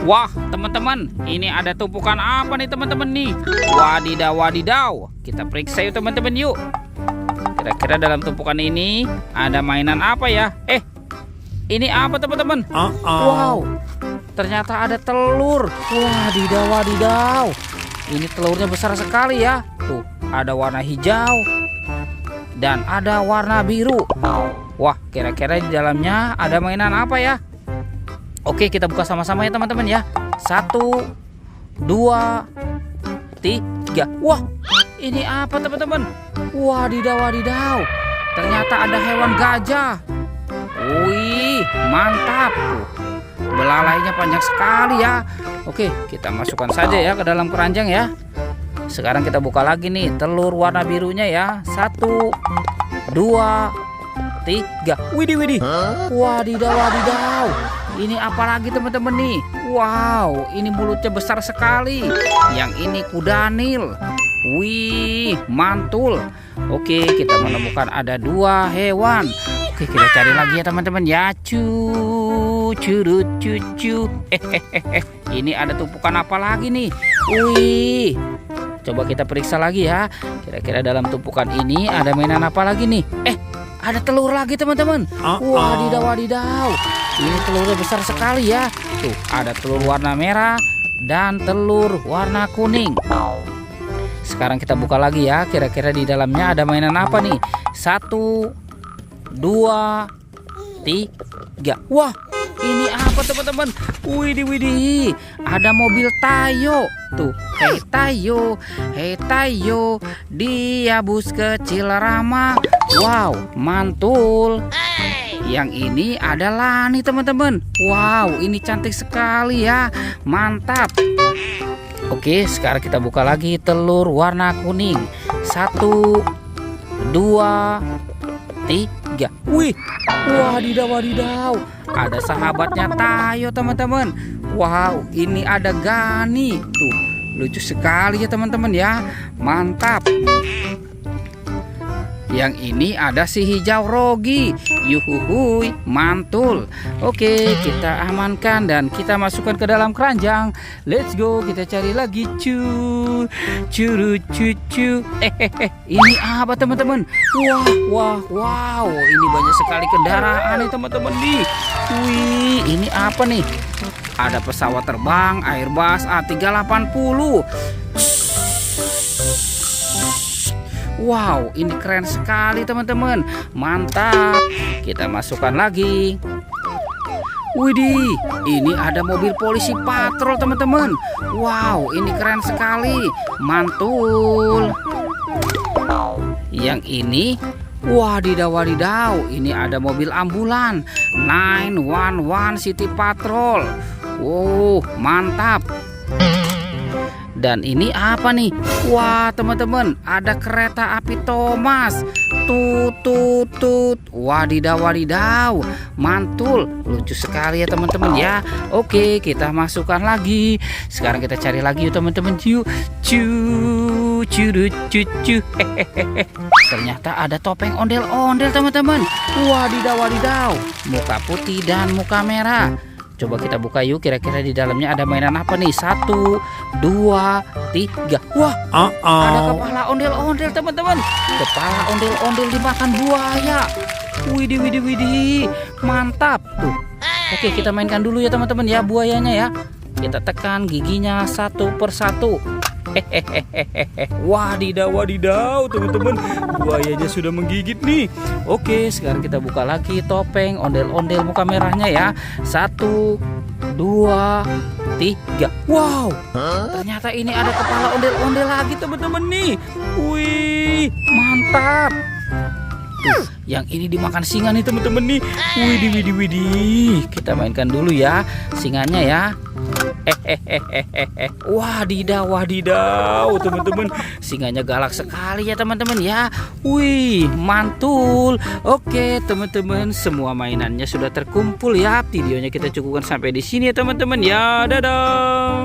Wah, teman-teman, ini ada tumpukan apa nih teman-teman nih? Wadidaw, wadidaw. Kita periksa yuk teman-teman yuk. Kira-kira dalam tumpukan ini ada mainan apa ya? Ini apa teman-teman? Wow, ternyata ada telur. Wadidaw, wadidaw. Ini telurnya besar sekali ya. Tuh, ada warna hijau dan ada warna biru. Wah, kira-kira di dalamnya ada mainan apa ya? Oke, kita buka sama-sama ya teman-teman ya. 1, 2, 3. Wah, ini apa teman-teman? Wadidaw, wadidaw. Ternyata ada hewan gajah. Wih, mantap tuh. Belalainya panjang sekali ya. Oke, kita masukkan saja ya ke dalam keranjang ya. Sekarang kita buka lagi nih telur warna birunya ya. 1, 2, 3. Widih, widih. Wadidaw, wadidaw. Ini apa lagi teman-teman nih? Wow, ini mulutnya besar sekali. Yang ini kudanil. Wih, mantul. Oke, kita menemukan ada 2 hewan. Oke, kita cari lagi ya teman-teman ya. Curut cucu. Ini ada tumpukan apa lagi nih? Wih, coba kita periksa lagi ya. Kira-kira dalam tumpukan ini ada mainan apa lagi nih? Ada telur lagi teman-teman. Wadidaw, wadidaw. Ini telurnya besar sekali ya. Tuh, ada telur warna merah dan telur warna kuning. Sekarang kita buka lagi ya. Kira-kira di dalamnya ada mainan apa nih? 1, 2, 3. Wah, ini apa teman-teman? Widih, widih. Ada mobil Tayo. Tuh, hei Tayo, hei Tayo, dia bus kecil ramah. Wow, mantul. Yang ini adalah nih teman-teman. Wow, ini cantik sekali ya. Mantap. Oke, sekarang kita buka lagi telur warna kuning. 1, 2, 3. Wih, wadidaw, wadidaw. Ada sahabatnya Tayo teman-teman. Wow, ini ada Gani. Tuh, lucu sekali ya teman-teman ya. Mantap. Yang ini ada si hijau Rogi. Yuhuhui, mantul. Oke, kita amankan dan kita masukkan ke dalam keranjang. Let's go, kita cari lagi. Curut cucu. Ini apa teman-teman? Wow, ini banyak sekali kendaraan nih teman-teman nih. Wih, ini apa nih? Ada pesawat terbang Airbus A380. Wow, ini keren sekali teman-teman. Mantap. Kita masukkan lagi. Widih, ini ada mobil polisi patrol teman-teman. Wow, ini keren sekali. Mantul. Yang ini, wadidaw, wadidaw. Ini ada mobil ambulan 911 City Patrol. Wow, mantap. Dan ini apa nih? Wah teman-teman, ada kereta api Thomas. Tut. Wadidaw, wadidaw. Mantul, lucu sekali ya teman-teman ya. Oke, kita masukkan lagi. Sekarang kita cari lagi yuk teman-teman. Curut cucu. Ternyata ada topeng ondel-ondel teman-teman. Wadidaw, wadidaw. Muka putih dan muka merah. Coba kita buka yuk, kira-kira di dalamnya ada mainan apa nih? 1, 2, 3. Wah, ada kepala ondel-ondel teman-teman. Kepala ondel-ondel dimakan buaya. Widih, widih, widih. Mantap tuh. Oke, kita mainkan dulu ya teman-teman ya buayanya ya. Kita tekan giginya satu persatu. Wadidaw, wadidaw teman-teman, buayanya sudah menggigit nih. Oke, sekarang kita buka lagi topeng ondel-ondel muka merahnya ya. 1, 2, 3. Wow, ternyata ini ada kepala ondel-ondel lagi teman-teman nih. Wih, mantap. Tuh, yang ini dimakan singa nih teman-teman nih. Widih, widih, widih. Kita mainkan dulu ya singanya ya. Wadidaw, wadidaw teman-teman, singanya galak sekali ya teman-teman ya. Wih, mantul. Oke teman-teman, semua mainannya sudah terkumpul ya. Videonya kita cukupkan sampai di sini ya teman-teman ya. Dadah.